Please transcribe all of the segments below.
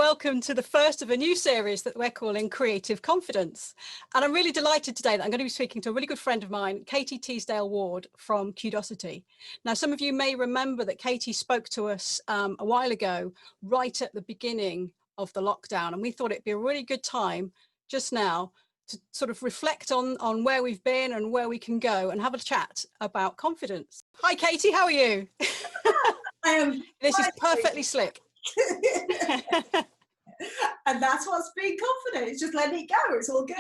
welcome to the first of a new series that we're calling Creative Confidence. And I'm really delighted today that I'm going to be speaking to a really good friend of mine, Katie Teasdale Ward from Kudosity. Now, some of you may remember that Katie spoke to us a while ago, right at the beginning of the lockdown. And we thought it'd be a really good time just now to sort of reflect on where we've been and where we can go and have a chat about confidence. Hi, Katie, how are you? This is perfectly slick. And that's what's being confident. It's just letting it go. It's all good.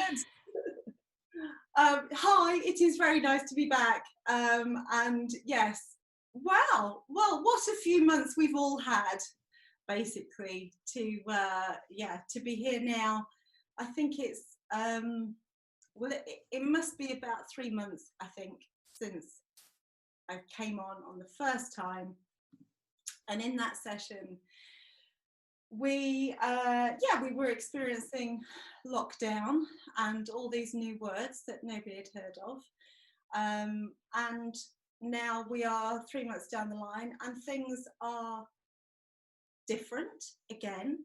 Hi, it is very nice to be back. And yes, wow. Well, what a few months we've all had, basically, to be here now. I think it's well, it must be about 3 months, I think, since I came on the first time. And in that session, we were experiencing lockdown and all these new words that nobody had heard of. And now we are 3 months down the line and things are different again.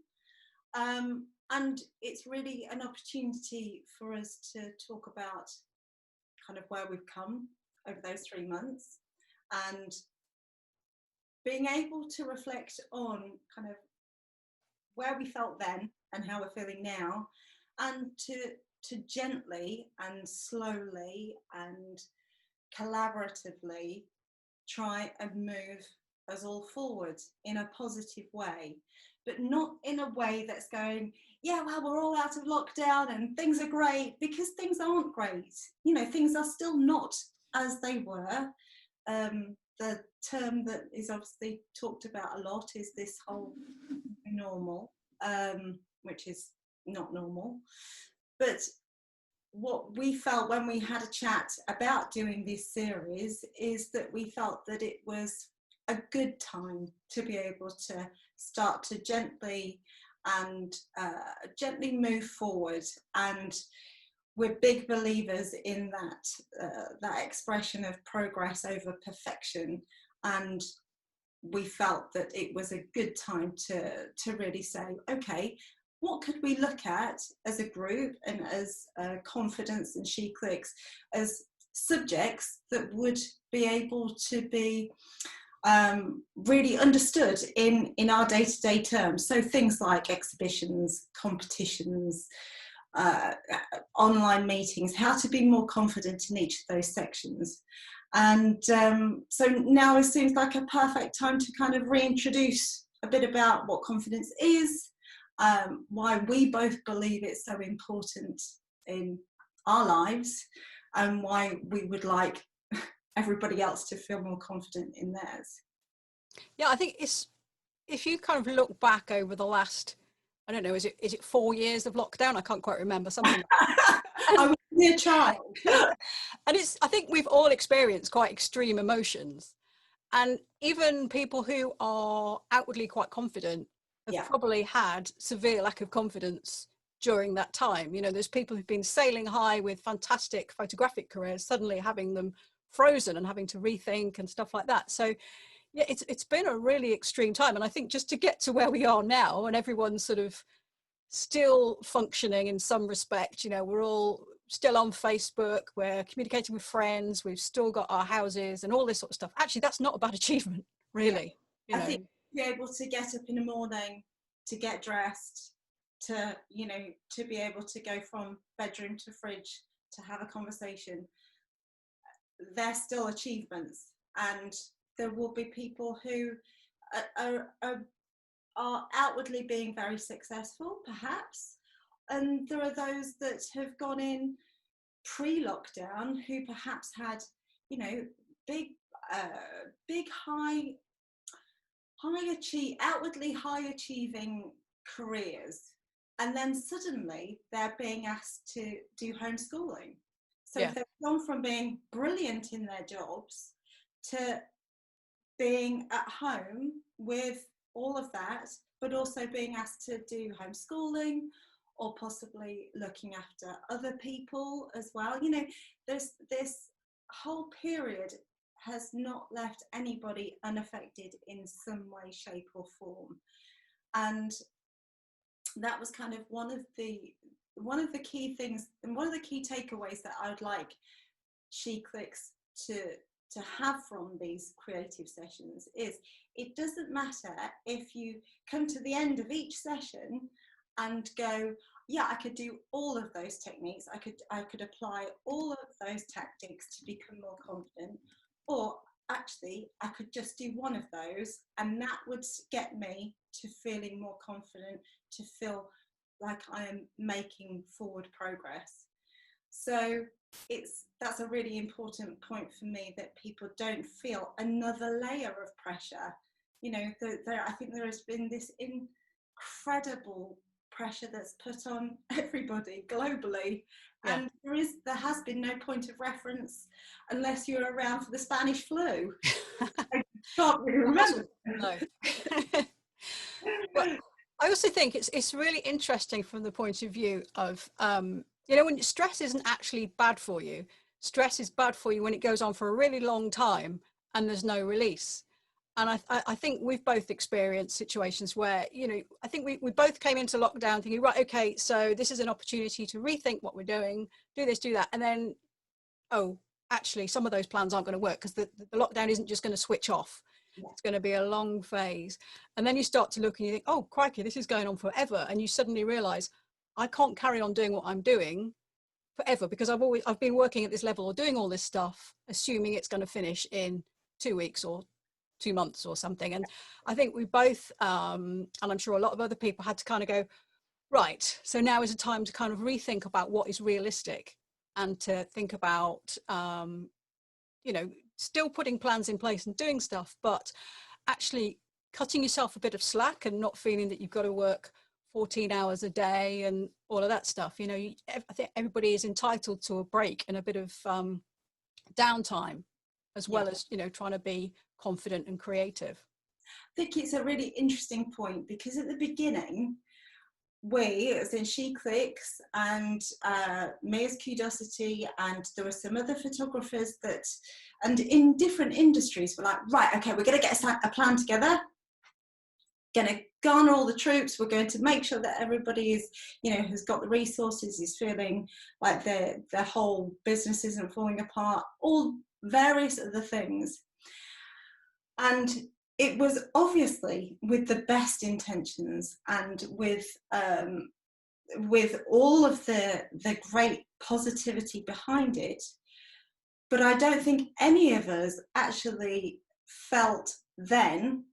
And it's really an opportunity for us to talk about kind of where we've come over those 3 months and being able to reflect on kind of where we felt then and how we're feeling now, and to gently and slowly and collaboratively try and move us all forward in a positive way, but not in a way that's going, yeah, well, we're all out of lockdown and things are great, because things aren't great. You know, things are still not as they were. The term that is obviously talked about a lot is this whole normal, which is not normal. But what we felt when we had a chat about doing this series is that we felt that it was a good time to be able to start to gently move forward. And we're big believers in that expression of progress over perfection, and we felt that it was a good time to really say, okay, what could we look at as a group and as Confidence and SheClicks as subjects that would be able to be really understood in our day-to-day terms. So things like exhibitions, competitions, online meetings, how to be more confident in each of those sections. And so now it seems like a perfect time to kind of reintroduce a bit about what confidence is, why we both believe it's so important in our lives, and why we would like everybody else to feel more confident in theirs. Yeah, I think it's, if you kind of look back over the last, I don't know, is it 4 years of lockdown? I can't quite remember, something like that. I was a child. And I think we've all experienced quite extreme emotions. And even people who are outwardly quite confident have probably had severe lack of confidence during that time. You know, there's people who've been sailing high with fantastic photographic careers, suddenly having them frozen and having to rethink and stuff like that. So yeah, it's been a really extreme time. And I think just to get to where we are now and everyone's sort of still functioning in some respect, you know, we're all still on Facebook, we're communicating with friends, we've still got our houses and all this sort of stuff. Actually, that's not a bad achievement, really. I think to be able to get up in the morning, to get dressed, to, you know, to be able to go from bedroom to fridge, to have a conversation, they're still achievements. And there will be people who are outwardly being very successful, perhaps, and there are those that have gone in pre-lockdown who perhaps had, you know, big outwardly high achieving careers, and then suddenly they're being asked to do homeschooling. So they've gone from being brilliant in their jobs to being at home with all of that, but also being asked to do homeschooling or possibly looking after other people as well. You know, this whole period has not left anybody unaffected in some way, shape or form. And that was kind of one of the key things, and one of the key takeaways that I would like SheClicks to have from these creative sessions is, it doesn't matter if you come to the end of each session and go, yeah, I could do all of those techniques, I could apply all of those tactics to become more confident, or actually I could just do one of those and that would get me to feeling more confident, to feel like I am making forward progress. So that's a really important point for me, that people don't feel another layer of pressure. You know, I think there has been this incredible pressure that's put on everybody globally, and there has been no point of reference unless you're around for the Spanish flu. I can't really remember. No. But I also think it's really interesting from the point of view of you know, when stress isn't actually bad for you. Stress is bad for you when it goes on for a really long time and there's no release. And I think we've both experienced situations where, you know, I think we both came into lockdown thinking, right, okay, so this is an opportunity to rethink what we're doing, do this, do that. And then, oh, actually, some of those plans aren't going to work because the lockdown isn't just going to switch off. Yeah. It's going to be a long phase. And then you start to look and you think, oh, crikey, this is going on forever. And you suddenly realize, I can't carry on doing what I'm doing forever, because I've been working at this level or doing all this stuff, assuming it's going to finish in 2 weeks or 2 months or something. And I think we both, and I'm sure a lot of other people, had to kind of go, right, so now is a time to kind of rethink about what is realistic, and to think about, you know, still putting plans in place and doing stuff, but actually cutting yourself a bit of slack and not feeling that you've got to work 14 hours a day and all of that stuff. You know, I think everybody is entitled to a break and a bit of downtime, as well as, you know, trying to be confident and creative. I think it's a really interesting point, because at the beginning, we, as in SheClicks, and me as Kudosity, and there were some other photographers that, and in different industries, were like, right, okay, we're going to get a plan together, going to garner all the troops, we're going to make sure that everybody is, you know, has got the resources, is feeling like their whole business isn't falling apart, all various other things. And it was obviously with the best intentions and with all of the great positivity behind it. But I don't think any of us actually felt then,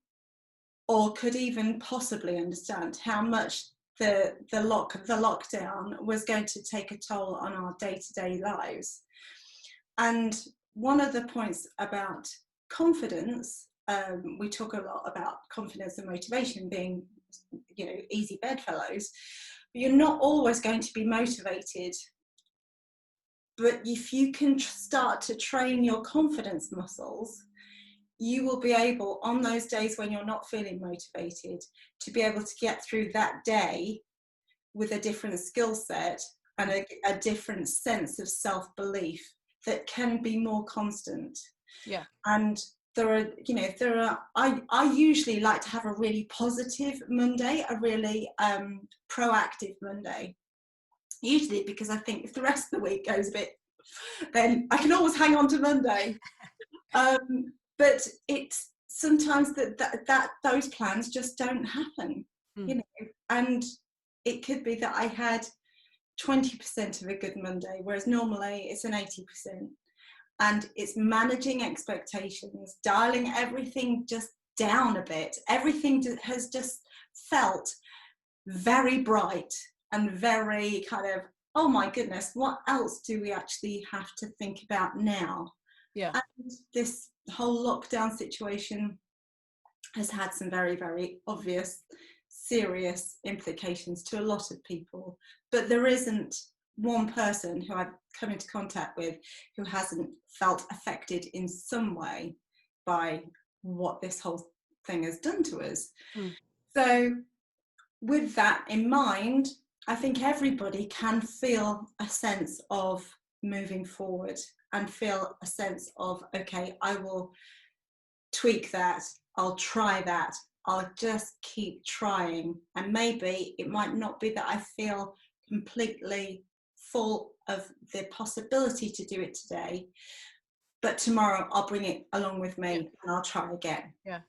or could even possibly understand, how much the lockdown was going to take a toll on our day-to-day lives. And one of the points about confidence, we talk a lot about confidence and motivation being, you know, easy bedfellows. But you're not always going to be motivated. But if you can start to train your confidence muscles, you will be able, on those days when you're not feeling motivated, to be able to get through that day with a different skill set and a different sense of self-belief that can be more constant. Yeah. And I usually like to have a really positive Monday, a really proactive Monday. Usually because I think if the rest of the week goes a bit, then I can always hang on to Monday. But it's sometimes that those plans just don't happen, you know. And it could be that I had 20% of a good Monday, whereas normally it's an 80%. And it's managing expectations, dialing everything just down a bit. Everything has just felt very bright and very kind of, oh my goodness, what else do we actually have to think about now? Yeah. And this whole lockdown situation has had some very, very obvious, serious implications to a lot of people. But there isn't one person who I've come into contact with who hasn't felt affected in some way by what this whole thing has done to us. So with that in mind, I think everybody can feel a sense of moving forward and feel a sense of, okay, I will tweak that, I'll try that, I'll just keep trying. And maybe it might not be that I feel completely full of the possibility to do it today, but tomorrow I'll bring it along with me and I'll try again. Yeah.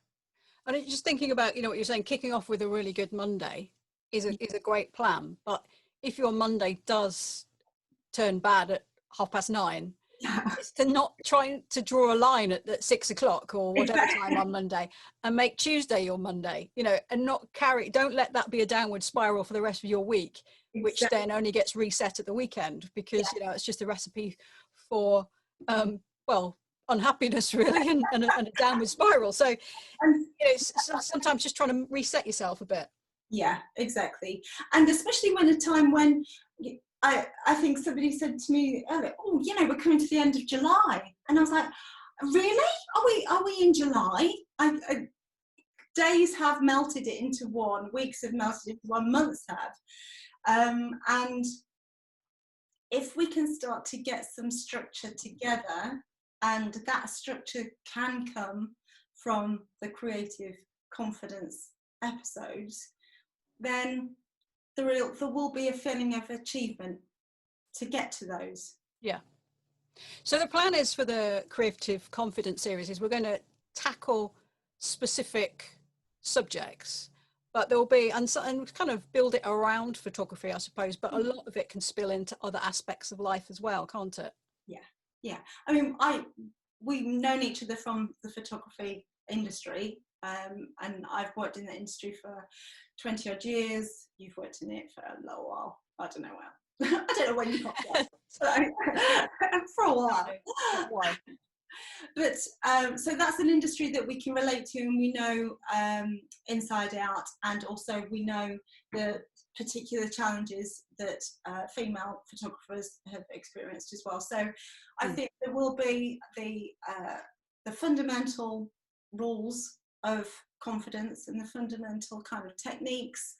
And just thinking about, what you're saying, kicking off with a really good Monday is a great plan. But if your Monday does turn bad at 9:30, it's to not try to draw a line at 6 o'clock or whatever time on Monday, and make Tuesday your Monday, and not don't let that be a downward spiral for the rest of your week, which then only gets reset at the weekend, because it's just a recipe for unhappiness, really, and a downward spiral. So sometimes just trying to reset yourself a bit. Yeah, exactly. And especially when a time when I think somebody said to me earlier, oh, we're coming to the end of July. And I was like, really? Are we in July? Days have melted it into one, weeks have melted into one, months have. And if we can start to get some structure together, and that structure can come from the Creative Confidence episodes, then there will be a feeling of achievement to get to those. Yeah. So the plan is for the Creative Confidence series is we're going to tackle specific subjects, but there'll be, and kind of build it around photography, I suppose, but a lot of it can spill into other aspects of life as well, can't it? Yeah. I mean, we've known each other from the photography industry, and I've worked in the industry for 20 odd years. You've worked in it for a little while. I don't know I don't know when you got there. For a while. But so that's an industry that we can relate to, and we know inside out, and also we know the particular challenges that female photographers have experienced as well. So I think there will be the fundamental rules of confidence and the fundamental kind of techniques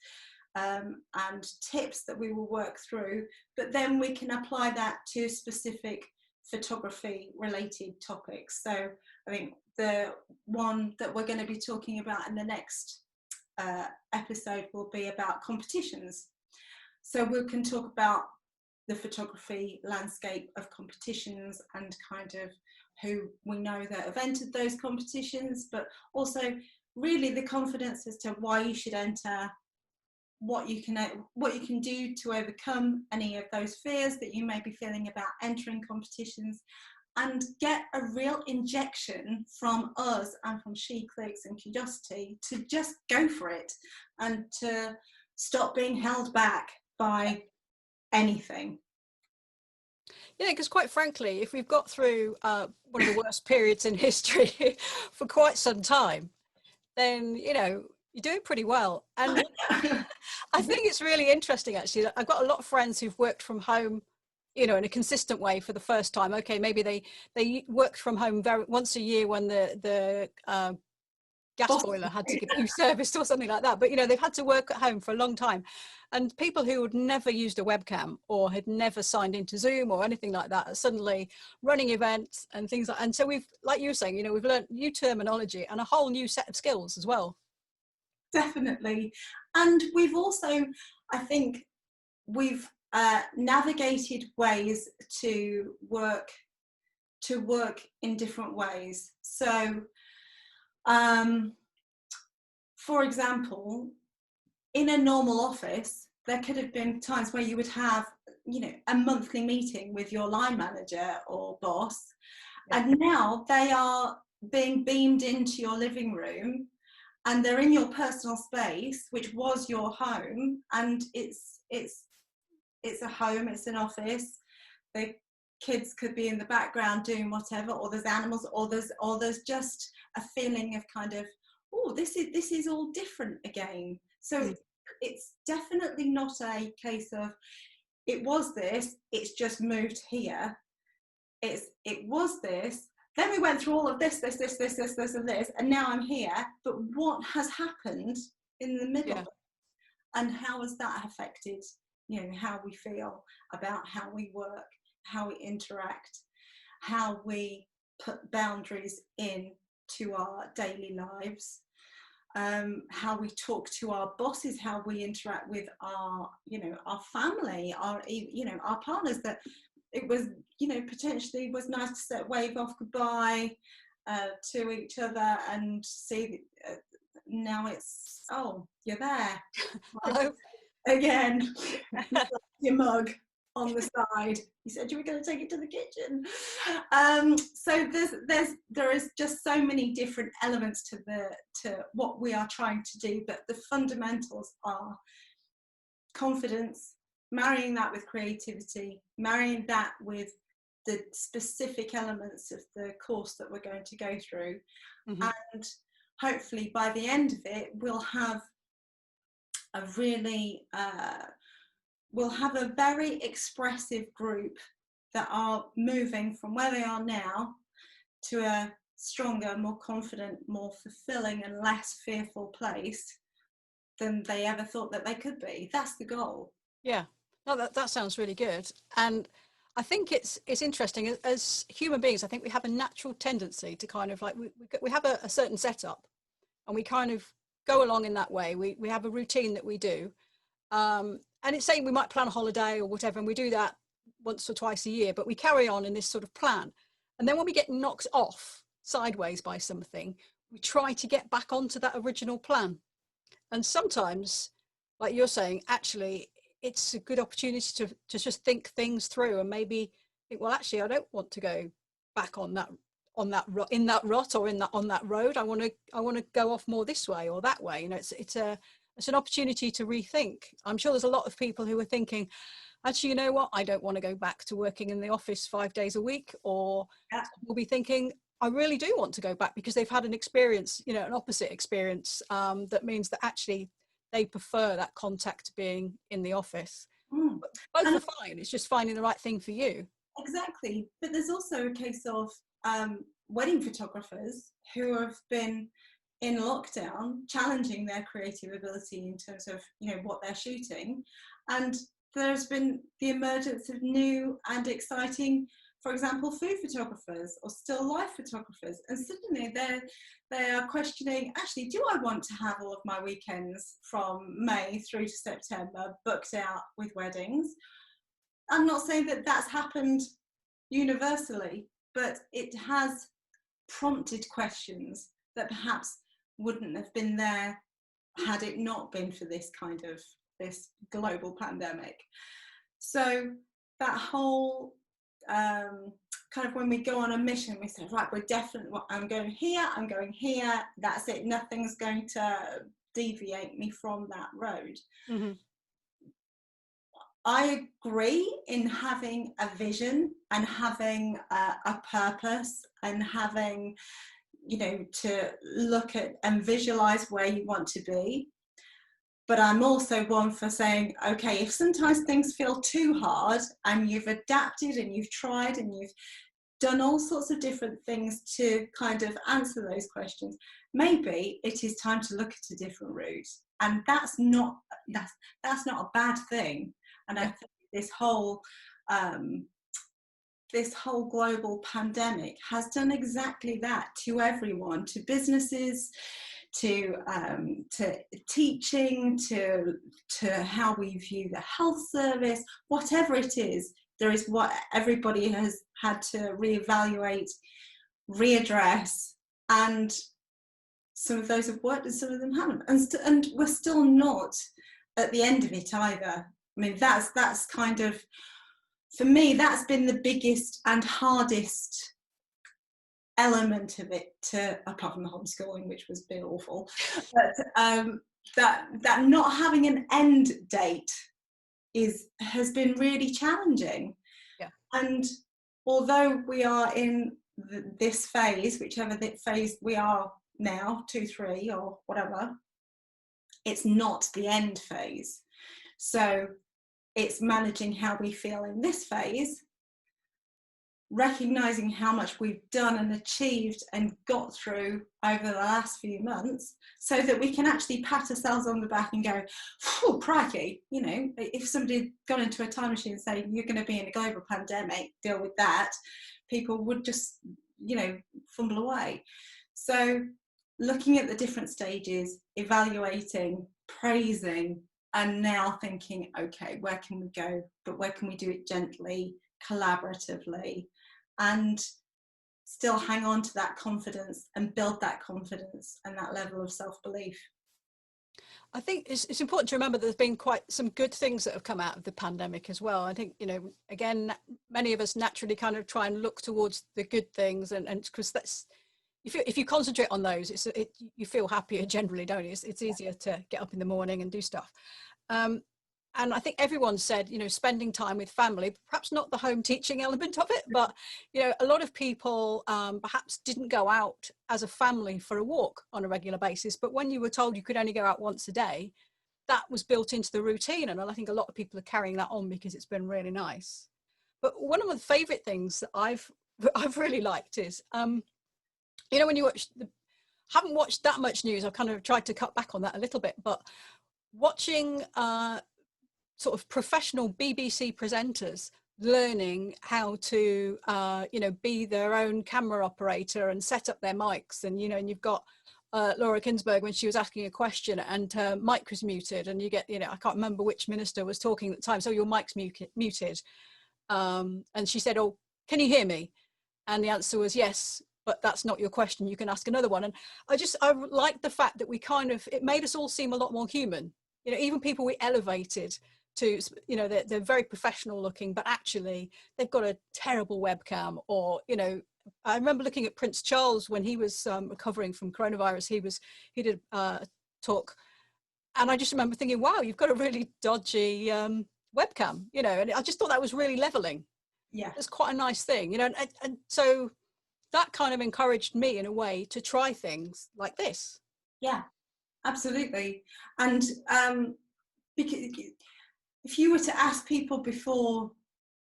and tips that we will work through, but then we can apply that to specific photography related topics. So I think the one that we're going to be talking about in the next episode will be about competitions. So we can talk about the photography landscape of competitions and kind of who we know that have entered those competitions, but also really the confidence as to why you should enter, what you can do to overcome any of those fears that you may be feeling about entering competitions, and get a real injection from us and from SheClicks and Kudosity to just go for it and to stop being held back by anything. Yeah, because quite frankly, if we've got through one of the worst periods in history for quite some time, then you're doing pretty well. And I think it's really interesting, actually, that I've got a lot of friends who've worked from home, in a consistent way for the first time. Okay, maybe they worked from home once a year when the gas boiler had to be serviced or something like that. But they've had to work at home for a long time. And people who had never used a webcam or had never signed into Zoom or anything like that are suddenly running events and things like. And so we've, like you were saying, we've learned new terminology and a whole new set of skills as well. Definitely. And we've also, I think, we've navigated ways to work in different ways. So, for example, in a normal office, there could have been times where you would have, a monthly meeting with your line manager or boss, and now they are being beamed into your living room, and they're in your personal space, which was your home, and it's a home, it's an office. The kids could be in the background doing whatever, or there's animals, or there's just a feeling of kind of, oh, this is all different again. So it's definitely not a case of it was this, it's just moved here. It was this, then we went through all of this, and this, and now I'm here. But what has happened in the middle? Yeah. And how has that affected, how we feel about how we work, how we interact, how we put boundaries in to our daily lives? how we talk to our bosses, how we interact with our, our family, our partners, that it was, potentially was nice to wave off goodbye to each other and see, now it's, oh, you're there. Hello. Again, your mug on the side. You said you were going to take it to the kitchen. So there is just so many different elements to what we are trying to do, but the fundamentals are confidence, marrying that with creativity, marrying that with the specific elements of the course that we're going to go through. Mm-hmm. And hopefully by the end of it, we'll have a really we'll have a very expressive group that are moving from where they are now to a stronger, more confident, more fulfilling and less fearful place than they ever thought that they could be. That's the goal. Yeah, no, that sounds really good. And I think it's interesting, as human beings, I think we have a natural tendency to kind of like, we have a certain setup and we kind of go along in that way. We have a routine that we do. And it's saying we might plan a holiday or whatever, and we do that once or twice a year, but we carry on in this sort of plan. And then when we get knocked off sideways by something, we try to get back onto that original plan. And sometimes, like you're saying, actually, it's a good opportunity to just think things through and maybe think, well, actually, I don't want to go back in that rut or on that road. I want to go off more this way or that way. It's an opportunity to rethink. I'm sure there's a lot of people who are thinking, actually, you know what? I don't want to go back to working in the office 5 days a week, or will be thinking, I really do want to go back because they've had an experience, an opposite experience that means that actually they prefer that contact to being in the office. Both are fine. It's just finding the right thing for you. Exactly. But there's also a case of wedding photographers who have been in lockdown challenging their creative ability in terms of what they're shooting, and there's been the emergence of new and exciting, for example, food photographers or still life photographers, and suddenly they are questioning, actually, do I want to have all of my weekends from May through to September booked out with weddings? I'm not saying that that's happened universally, but it has prompted questions that perhaps wouldn't have been there had it not been for this global pandemic. So that whole kind of, when we go on a mission, we say, right, we're definitely, I'm going here, that's it, nothing's going to deviate me from that road. Mm-hmm. I agree in having a vision and having a purpose and having, to look at and visualize where you want to be. But I'm also one for saying, okay, if sometimes things feel too hard and you've adapted and you've tried and you've done all sorts of different things to kind of answer those questions, maybe it is time to look at a different route. And that's not a bad thing. And I think this whole global pandemic has done exactly that to everyone, to businesses, to teaching, to how we view the health service, whatever it is. There is what everybody has had to reevaluate, readdress, and some of those have worked and some of them haven't. And we're still not at the end of it either. I mean, that's kind of, for me, that's been the biggest and hardest element of it, apart from the homeschooling, which was a bit awful, but that not having an end date has been really challenging. Yeah. And although we are in this phase, whichever phase we are now, 2, 3 or whatever, it's not the end phase. So it's managing how we feel in this phase, recognizing how much we've done and achieved and got through over the last few months, so that we can actually pat ourselves on the back and go, oh, crikey, if somebody had gone into a time machine and said, you're going to be in a global pandemic, deal with that, people would just, fumble away. So looking at the different stages, evaluating, praising, and now thinking, okay, where can we go? But where can we do it gently, collaboratively, and still hang on to that confidence and build that confidence and that level of self-belief? I think it's important to remember there's been quite some good things that have come out of the pandemic as well. I think, you know, again, many of us naturally kind of try and look towards the good things, and because that's, if you concentrate on those, you feel happier generally, don't you? It's easier to get up in the morning and do stuff. And I think everyone said, you know, spending time with family, perhaps not the home teaching element of it, but, you know, a lot of people perhaps didn't go out as a family for a walk on a regular basis. But when you were told you could only go out once a day, that was built into the routine. And I think a lot of people are carrying that on because it's been really nice. But one of my favorite things that I've really liked is, you know, when you haven't watched that much news, I've kind of tried to cut back on that a little bit, but watching sort of professional BBC presenters learning how to, you know, be their own camera operator and set up their mics. And, you know, and you've got Laura Ginsburg when she was asking a question and her mic was muted, and you get, you know, I can't remember which minister was talking at the time, so your mic's muted. And she said, oh, can you hear me? And the answer was yes, but that's not your question. You can ask another one. And I like the fact that we kind of, it made us all seem a lot more human. You know, even people we elevated to, you know, they're very professional looking, but actually they've got a terrible webcam. Or, you know, I remember looking at Prince Charles when he was recovering from coronavirus. He did a talk, and I just remember thinking, wow, you've got a really dodgy webcam, you know, and I just thought that was really leveling. Yeah, it's quite a nice thing, you know, and so that kind of encouraged me in a way to try things like this. Yeah, absolutely. And because if you were to ask people before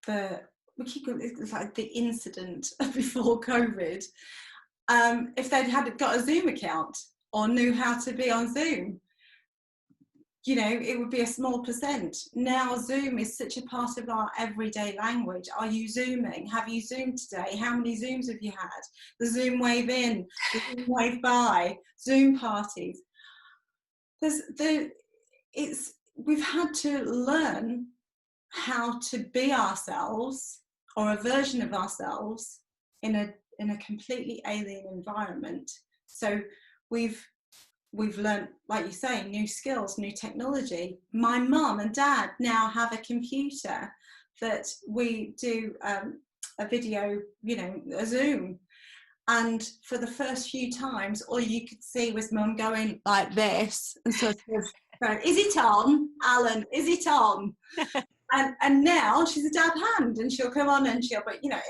it's like the incident before COVID, if they'd got a Zoom account or knew how to be on Zoom, you know, it would be a small percent. Now Zoom is such a part of our everyday language. Are you Zooming? Have you Zoomed today? How many Zooms have you had? The Zoom wave in, the Zoom wave by, Zoom parties. We've had to learn how to be ourselves, or a version of ourselves, in a completely alien environment. So we've learned, like you say, new skills, new technology. My mum and dad now have a computer that we do a video, you know, a Zoom. And for the first few times, all you could see was mum going like this and sort of going, is it on, Alan? Is it on? and now she's a dab hand, and she'll come on and but you know,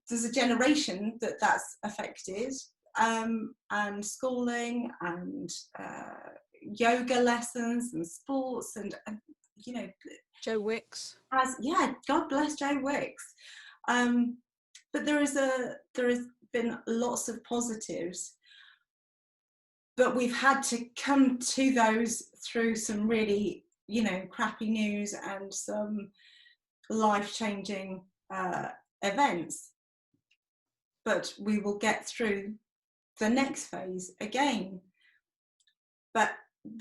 there's a generation that's affected. And schooling and yoga lessons and sports and you know, Joe Wicks. God bless Joe Wicks. But there has been lots of positives, but we've had to come to those through some really, you know, crappy news and some life-changing events. But we will get through the next phase again. But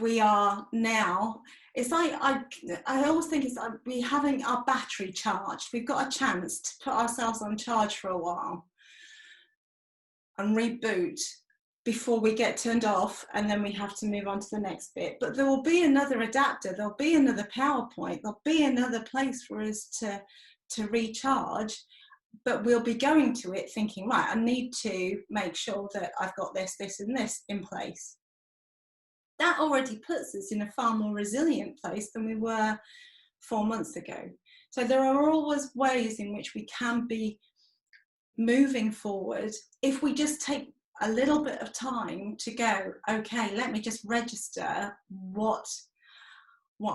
we are now, it's like I always think it's like we're having our battery charged. We've got a chance to put ourselves on charge for a while and reboot before we get turned off, and then we have to move on to the next bit. But there will be another adapter, there'll be another PowerPoint, there'll be another place for us to recharge. But we'll be going to it thinking, right, I need to make sure that I've got this, this, and this in place. That already puts us in a far more resilient place than we were 4 months ago. So there are always ways in which we can be moving forward if we just take a little bit of time to go, okay, let me just register what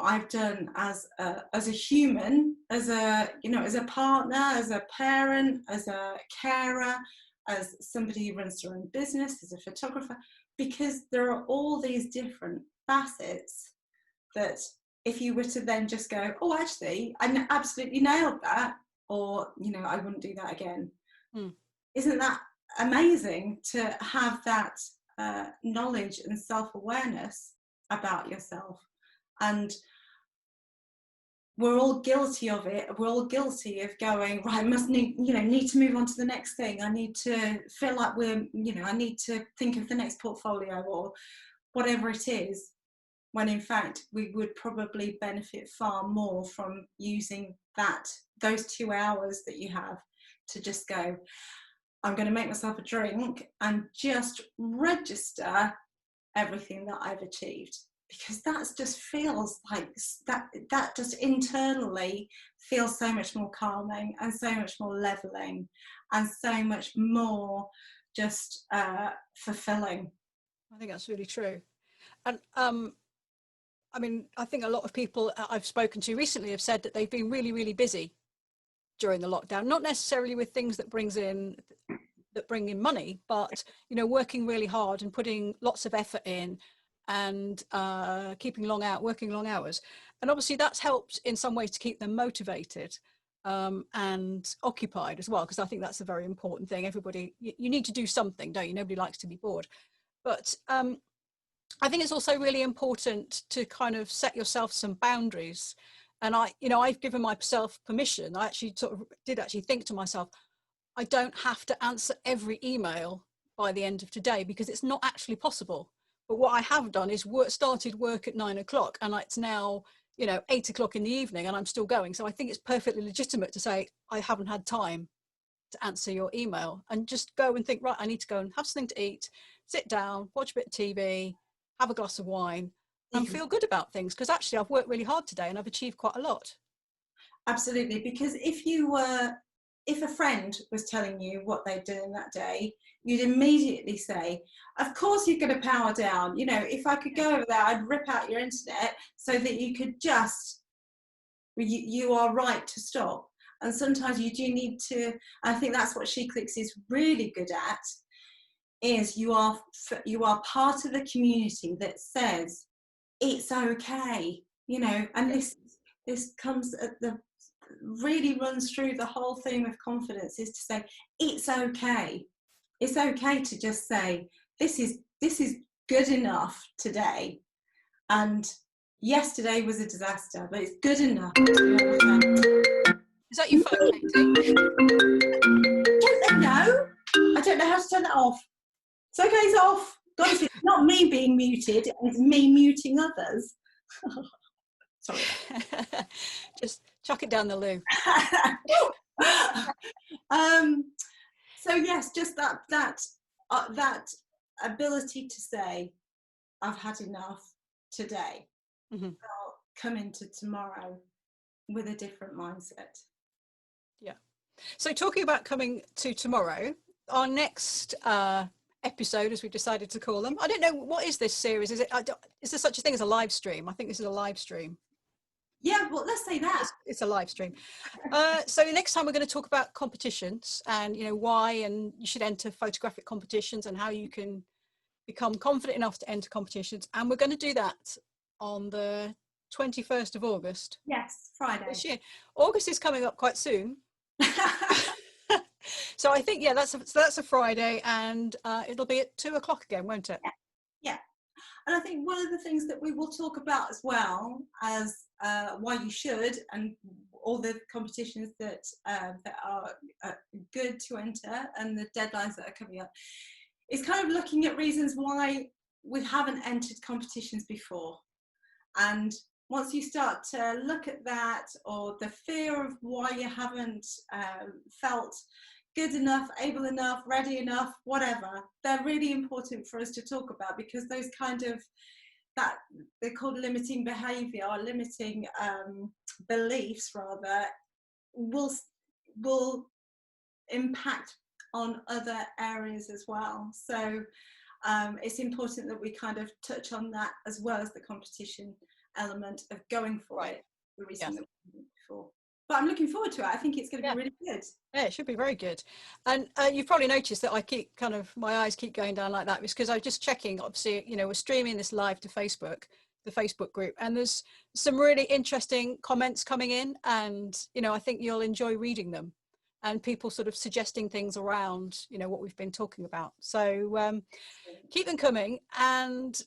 I've done as a human, as a, you know, as a partner, as a parent, as a carer, as somebody who runs their own business, as a photographer, because there are all these different facets that if you were to then just go, oh, actually, I absolutely nailed that, or, you know, I wouldn't do that again. Isn't that amazing to have that knowledge and self-awareness about yourself. And we're all guilty of it. We're all guilty of going, right, need to move on to the next thing. I need to feel like I need to think of the next portfolio or whatever it is, when in fact we would probably benefit far more from using those 2 hours that you have to just go, I'm going to make myself a drink and just register everything that I've achieved. Because that just feels like that just internally feels so much more calming and so much more leveling and so much more just fulfilling. I think that's really true. And I mean, I think a lot of people I've spoken to recently have said that they've been really, really busy during the lockdown, not necessarily with things that bring in money, but, working really hard and putting lots of effort in, and working long hours. And obviously that's helped in some ways to keep them motivated and occupied as well, because I think that's a very important thing. Everybody, you need to do something, don't you? Nobody likes to be bored. But I think it's also really important to kind of set yourself some boundaries. And I've given myself permission. I actually did think to myself, I don't have to answer every email by the end of today, because it's not actually possible. But what I have done is started work at 9 o'clock, and it's now 8 o'clock in the evening, and I'm still going. So I think it's perfectly legitimate to say I haven't had time to answer your email, and just go and think, right, I need to go and have something to eat, sit down, watch a bit of TV, have a glass of wine, and feel good about things, because actually I've worked really hard today and I've achieved quite a lot. Absolutely, because if a friend was telling you what they'd done that day, you'd immediately say, of course you're going to power down. If I could go over there, I'd rip out your internet so that you could you are right to stop. And sometimes you do need to, I think that's what SheClicks is really good at, is you are part of a community that says it's okay, and this comes at the really runs through the whole theme of confidence, is to say it's okay. It's okay to just say this is good enough today, and yesterday was a disaster, but it's good enough. Is that your phone, Katie? I don't know how to turn that off. It's okay, it's off. Guys, it's not me being muted, it's me muting others. Sorry. Just chuck it down the loo. So yes, just that ability to say, I've had enough today. Mm-hmm. I'll come into tomorrow with a different mindset. Yeah. So talking about coming to tomorrow, our next episode, as we've decided to call them, I don't know, what is this series? Is there such a thing as a live stream? I think this is a live stream. Yeah, well, let's say that. It's a live stream. So next time we're going to talk about competitions, and why, and you should enter photographic competitions, and how you can become confident enough to enter competitions. And we're going to do that on the 21st of August. Yes, Friday. This year. August is coming up quite soon. So I think, that's a Friday, and it'll be at 2 o'clock again, won't it? Yeah. And I think one of the things that we will talk about as well as why you should, and all the competitions that are good to enter, and the deadlines that are coming up, is kind of looking at reasons why we haven't entered competitions before. And once you start to look at that, or the fear of why you haven't felt good enough, able enough, ready enough, whatever, they're really important for us to talk about, because those kind of, that they're called limiting behavior, or limiting beliefs rather, will impact on other areas as well. So it's important that we kind of touch on that, as well as the competition element of going for it, the reason that we did before. But I'm looking forward to it. I think it's going to be really good. Yeah, it should be very good. And you've probably noticed that I keep my eyes keep going down like that, because I'm just checking, obviously, we're streaming this live to Facebook, the Facebook group, and there's some really interesting comments coming in, and I think you'll enjoy reading them. and people sort of suggesting things around, you know, what we've been talking about. So keep them coming. And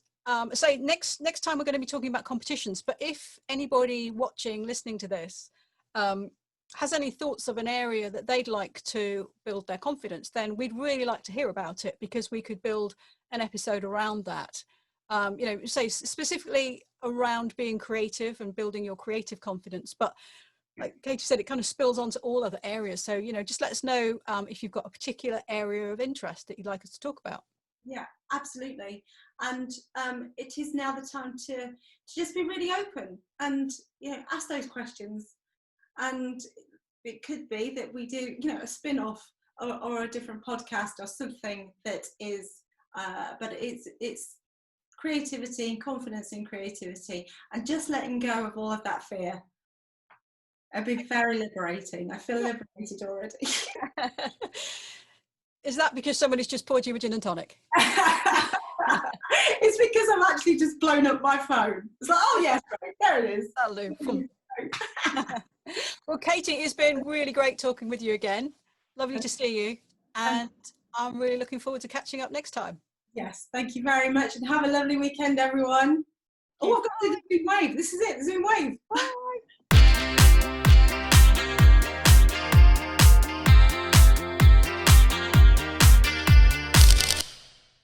so next time we're going to be talking about competitions. But if anybody watching, listening to this, has any thoughts of an area that they'd like to build their confidence, then we'd really like to hear about it, because we could build an episode around that. You know, say specifically around being creative and building your creative confidence. But like Katie said, it kind of spills onto all other areas. So, you know, just let us know if you've got a particular area of interest that you'd like us to talk about. Yeah, absolutely. And it is now the time to just be really open and, you know, ask those questions. And it could be that we do, you know, a spin-off or a different podcast or something that is, but it's creativity and confidence in creativity, and just letting go of all of that fear. It'd be very liberating. I feel liberated already. Is that because somebody's just poured you a gin and tonic? It's because I've actually just blown up my phone. It's like, oh yes, there it is. That'll do. Well, Katie, it's been really great talking with you again. Lovely to see you. And I'm really looking forward to catching up next time. Yes, thank you very much, and have a lovely weekend, everyone. Oh, I've got to do the Zoom wave. This is it, the Zoom wave.